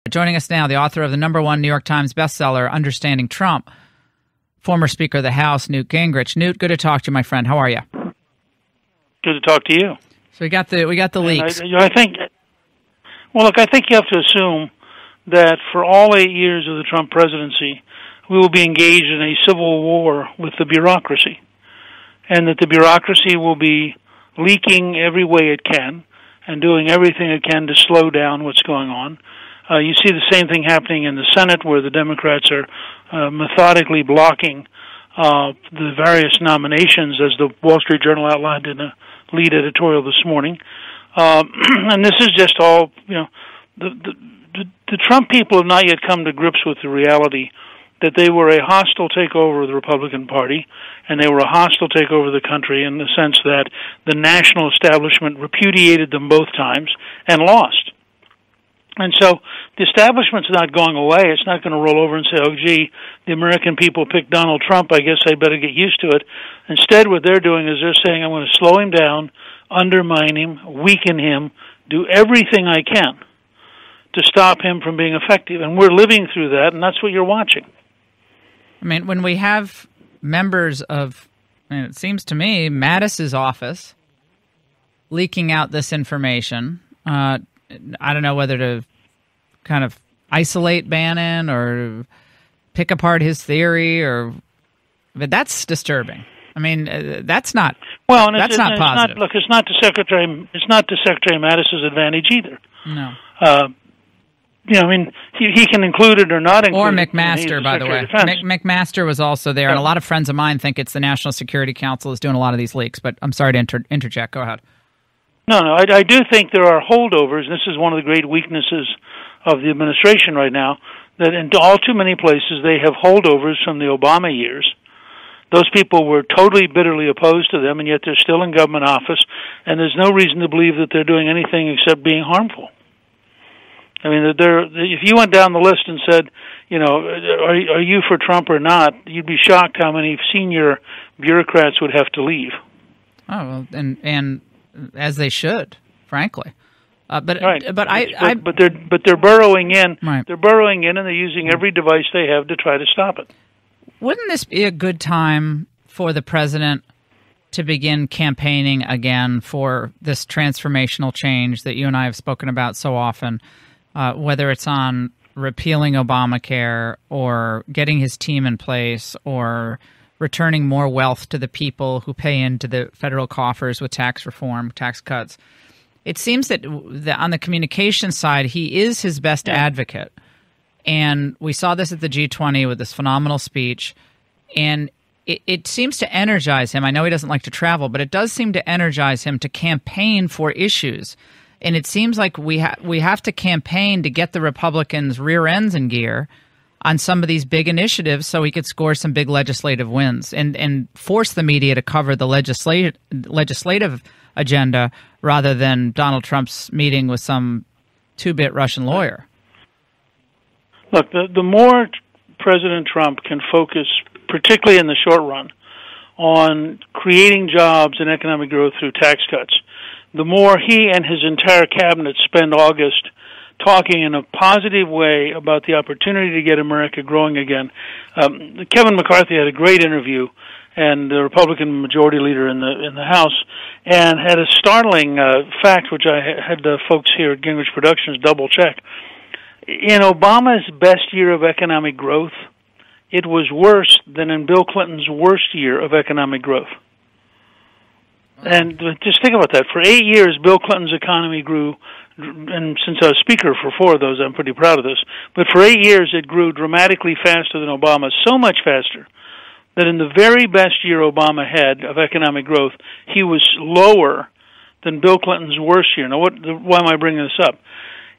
Joining us now, the author of the #1 New York Times bestseller, Understanding Trump, former Speaker of the House, Newt Gingrich. Newt, good to talk to you, my friend. How are you? Good to talk to you. So we got the leaks. I think you have to assume that for all 8 years of the Trump presidency, we will be engaged in a civil war with the bureaucracy, and that the bureaucracy will be leaking every way it can and doing everything it can to slow down what's going on. You see the same thing happening in the Senate, where the Democrats are methodically blocking the various nominations, as the Wall Street Journal outlined in a lead editorial this morning. And this is just all, the Trump people have not yet come to grips with the reality that they were a hostile takeover of the Republican Party, and they were a hostile takeover of the country in the sense that the national establishment repudiated them both times and lost. And so the establishment's not going away. It's not going to roll over and say, oh, gee, the American people picked Donald Trump. I guess I better get used to it. Instead, what they're doing is they're saying, I'm going to slow him down, undermine him, weaken him, do everything I can to stop him from being effective. And we're living through that, and that's what you're watching. I mean, when we have members of, it seems to me, Mattis's office leaking out this information, I don't know whether to kind of isolate Bannon or pick apart his theory, but that's disturbing. I mean, that's not. Well, and that's not positive. It's not to Secretary Mattis's advantage either. No. He can include it or not include it. Or McMaster, by the way. McMaster was also there, and a lot of friends of mine think it's the National Security Council is doing a lot of these leaks. But I'm sorry to interject. Go ahead. No, I do think there are holdovers, and this is one of the great weaknesses of the administration right now, that in all too many places they have holdovers from the Obama years. Those people were totally bitterly opposed to them, and yet they're still in government office, and there's no reason to believe that they're doing anything except being harmful. I mean, if you went down the list and said, are you for Trump or not, you'd be shocked how many senior bureaucrats would have to leave. Oh, well, and as they should, frankly. But they're burrowing in. Right. They're burrowing in, and they're using every device they have to try to stop it. Wouldn't this be a good time for the president to begin campaigning again for this transformational change that you and I have spoken about so often, whether it's on repealing Obamacare or getting his team in place or returning more wealth to the people who pay into the federal coffers with tax reform, tax cuts? It seems that on the communication side, he is his best advocate. And we saw this at the G20 with this phenomenal speech. And it seems to energize him. I know he doesn't like to travel, but it does seem to energize him to campaign for issues. And it seems like we have to campaign to get the Republicans' rear ends in gear on some of these big initiatives so he could score some big legislative wins and force the media to cover the legislative agenda rather than Donald Trump's meeting with some two-bit Russian lawyer. Look, the more President Trump can focus, particularly in the short run, on creating jobs and economic growth through tax cuts, the more he and his entire cabinet spend August talking in a positive way about the opportunity to get America growing again. Kevin McCarthy had a great interview, and the Republican majority leader in the House, and had a startling fact, which I had the folks here at Gingrich Productions double check. In Obama's best year of economic growth, it was worse than in Bill Clinton's worst year of economic growth. And just think about that. For 8 years, Bill Clinton's economy grew, and since I was speaker for 4 of those, I'm pretty proud of this. But for 8 years, it grew dramatically faster than Obama, so much faster that in the very best year Obama had of economic growth, he was lower than Bill Clinton's worst year. Now, why am I bringing this up?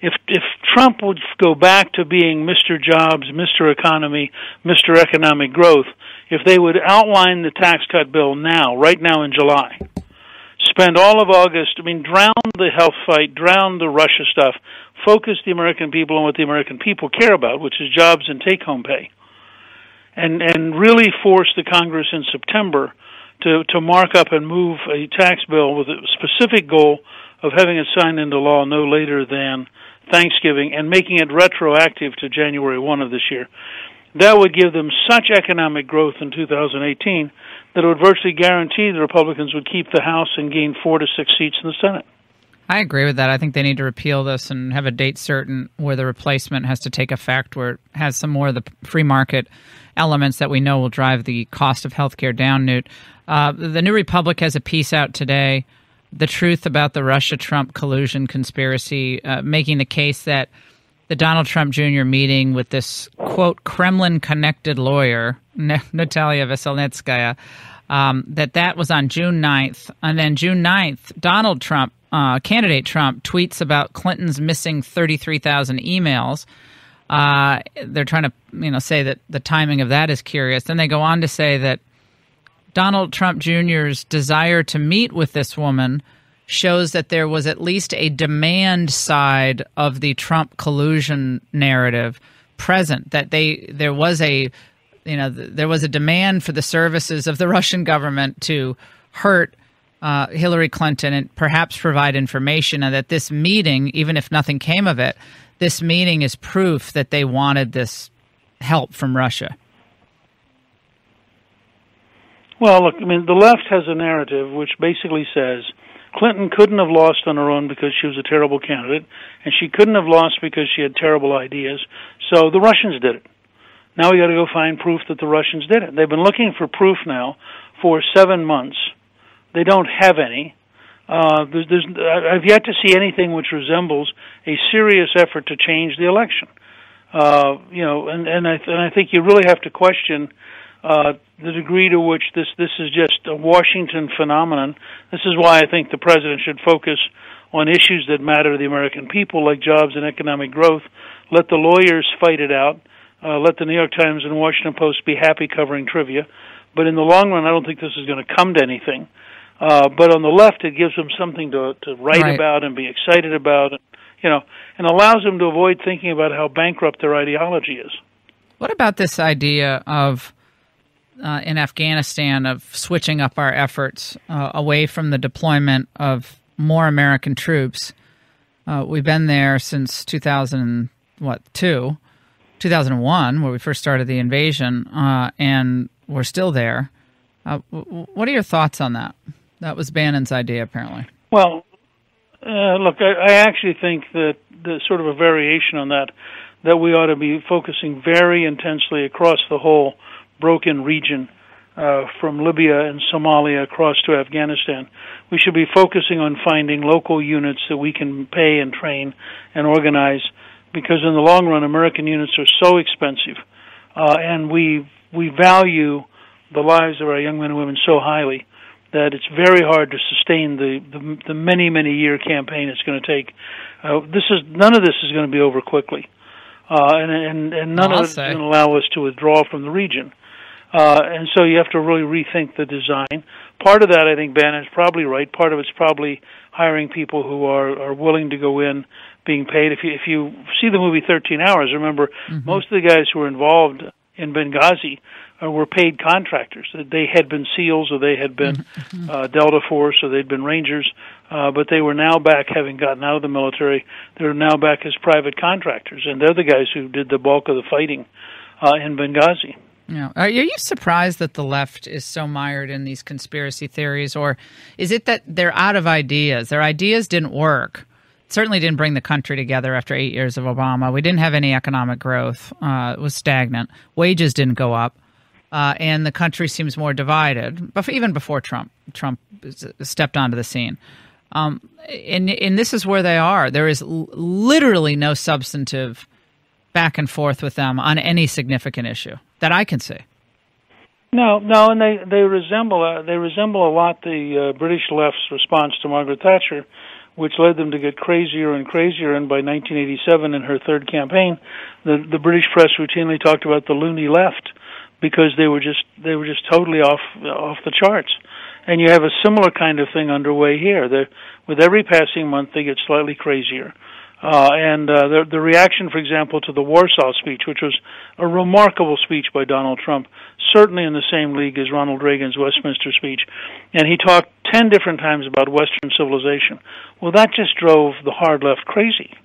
If Trump would go back to being Mr. Jobs, Mr. Economy, Mr. Economic Growth, if they would outline the tax cut bill now, right now in July, spend all of August, drown the health fight, drown the Russia stuff, focus the American people on what the American people care about, which is jobs and take-home pay, and really force the Congress in September to mark up and move a tax bill with a specific goal of having it signed into law no later than Thanksgiving and making it retroactive to January 1 of this year. That would give them such economic growth in 2018 that it would virtually guarantee the Republicans would keep the House and gain 4 to 6 seats in the Senate. I agree with that. I think they need to repeal this and have a date certain where the replacement has to take effect, where it has some more of the free market elements that we know will drive the cost of healthcare down, Newt. The New Republic has a piece out today, The Truth About the Russia-Trump Collusion Conspiracy, making the case that the Donald Trump Jr. meeting with this, quote, Kremlin-connected lawyer, Natalia Veselnitskaya, that was on June 9th. And then June 9th, Donald Trump, candidate Trump, tweets about Clinton's missing 33,000 emails. They're trying to say that the timing of that is curious. Then they go on to say that Donald Trump Jr.'s desire to meet with this woman shows that there was at least a demand side of the Trump collusion narrative present, that there was a demand for the services of the Russian government to hurt Hillary Clinton and perhaps provide information, and that this meeting, even if nothing came of it, this meeting is proof that they wanted this help from Russia. Well, look, I mean, the left has a narrative which basically says Clinton couldn't have lost on her own because she was a terrible candidate, and she couldn't have lost because she had terrible ideas, so the Russians did it. Now we got to go find proof that the Russians did it. They've been looking for proof now for 7 months. They don't have any. I've yet to see anything which resembles a serious effort to change the election. And I think you really have to question the degree to which this is just a Washington phenomenon. This is why I think the president should focus on issues that matter to the American people, like jobs and economic growth. Let the lawyers fight it out. Let the New York Times and Washington Post be happy covering trivia. But in the long run, I don't think this is going to come to anything. But on the left, it gives them something to write about and be excited about, and allows them to avoid thinking about how bankrupt their ideology is. What about this idea of, in Afghanistan, of switching up our efforts away from the deployment of more American troops? We've been there since 2001, where we first started the invasion, and we're still there. What are your thoughts on that? That was Bannon's idea, apparently. Well, look, I actually think that the sort of a variation on that we ought to be focusing very intensely across the whole broken region, from Libya and Somalia across to Afghanistan. We should be focusing on finding local units that we can pay and train and organize, because in the long run, American units are so expensive, and we value the lives of our young men and women so highly that it's very hard to sustain the many year campaign it's going to take. None of this is going to be over quickly, and none of it is going to allow us to withdraw from the region. And so you have to really rethink the design. Part of that, I think Bannon's probably right. Part of it's probably hiring people who are willing to go in, being paid. If you see the movie 13 Hours, remember most of the guys who were involved in Benghazi were paid contractors. They had been SEALs, or they had been Delta Force, or they'd been Rangers, but they were now back, having gotten out of the military. They're now back as private contractors, and they're the guys who did the bulk of the fighting in Benghazi. Yeah. Are you surprised that the left is so mired in these conspiracy theories, or is it that they're out of ideas? Their ideas didn't work. Certainly didn't bring the country together after 8 years of Obama. We didn't have any economic growth. It was stagnant. Wages didn't go up. And the country seems more divided, but even before Trump stepped onto the scene. And this is where they are. There is literally no substantive back and forth with them on any significant issue that I can see. No, and they resemble a lot the British left's response to Margaret Thatcher, which led them to get crazier and crazier. And by 1987, in her third campaign, the British press routinely talked about the loony left, because they were just totally off the charts. And you have a similar kind of thing underway here. With every passing month, they get slightly crazier. And the reaction, for example, to the Warsaw speech, which was a remarkable speech by Donald Trump, certainly in the same league as Ronald Reagan's Westminster speech, and he talked 10 different times about Western civilization. Well, that just drove the hard left crazy.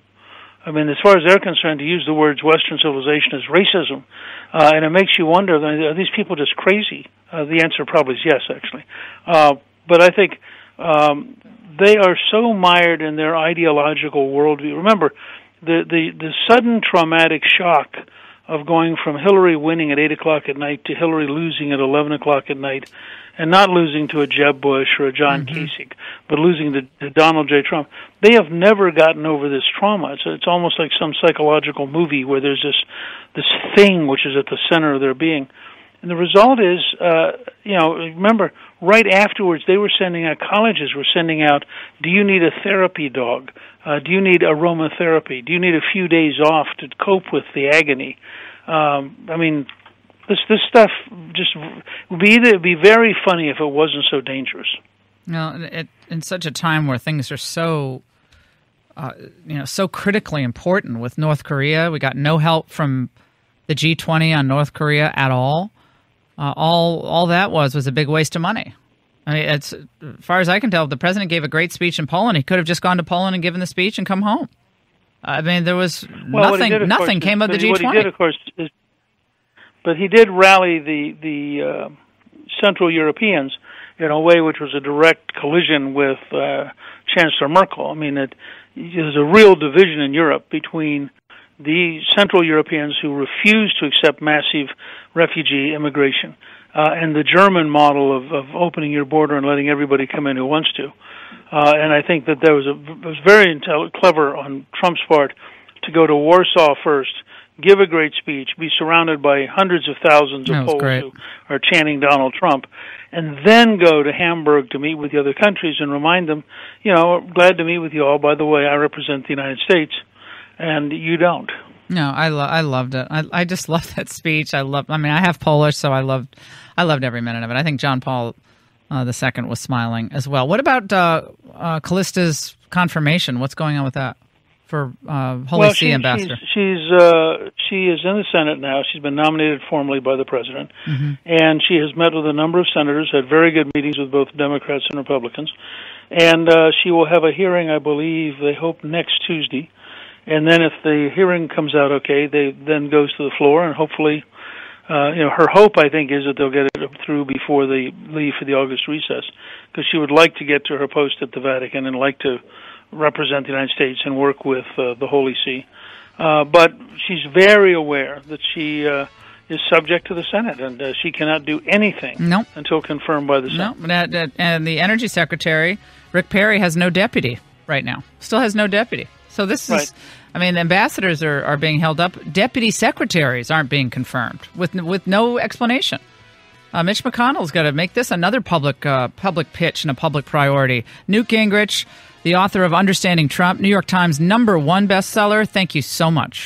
I mean, as far as they're concerned, to use the words Western civilization is racism, and it makes you wonder, are these people just crazy? The answer probably is yes, actually. But I think they are so mired in their ideological worldview. Remember, the sudden traumatic shock of going from Hillary winning at 8 o'clock at night to Hillary losing at 11 o'clock at night, and not losing to a Jeb Bush or a John Kasich, but losing to Donald J. Trump. They have never gotten over this trauma. It's almost like some psychological movie where there's this thing which is at the center of their being. And the result is, remember, right afterwards, they were sending out, colleges were sending out, do you need a therapy dog? Do you need aromatherapy? Do you need a few days off to cope with the agony? This stuff just would be very funny if it wasn't so dangerous. In such a time where things are so, so critically important with North Korea, we got no help from the G20 on North Korea at all. All that was a big waste of money. I mean, as far as I can tell, if the president gave a great speech in Poland, he could have just gone to Poland and given the speech and come home. I mean, there was nothing came of the G20. What he did, of course, but he did rally the Central Europeans in a way which was a direct collision with Chancellor Merkel. I mean, there's a real division in Europe between the Central Europeans who refuse to accept massive refugee immigration and the German model of opening your border and letting everybody come in who wants to. And I think that it was very clever on Trump's part to go to Warsaw first, give a great speech, be surrounded by hundreds of thousands of Poles who are chanting Donald Trump, and then go to Hamburg to meet with the other countries and remind them, glad to meet with you all. By the way, I represent the United States, and you don't. No, I loved it. I just loved that speech. I have Polish, so I loved every minute of it. I think John Paul II was smiling as well. What about Callista's confirmation? What's going on with that for Holy See Ambassador? She is in the Senate now. She's been nominated formally by the president, and she has met with a number of senators, had very good meetings with both Democrats and Republicans, and she will have a hearing, I believe, they hope next Tuesday. And then if the hearing comes out okay, they then goes to the floor, and hopefully, her hope, I think, is that they'll get it through before they leave for the August recess, because she would like to get to her post at the Vatican and like to represent the United States and work with the Holy See. But she's very aware that she is subject to the Senate, and she cannot do anything until confirmed by the Senate. And the Energy Secretary, Rick Perry, has no deputy right now. Still has no deputy. So this is, ambassadors are being held up. Deputy secretaries aren't being confirmed with no explanation. Mitch McConnell's got to make this another public pitch and a public priority. Newt Gingrich, the author of Understanding Trump, New York Times #1 bestseller. Thank you so much.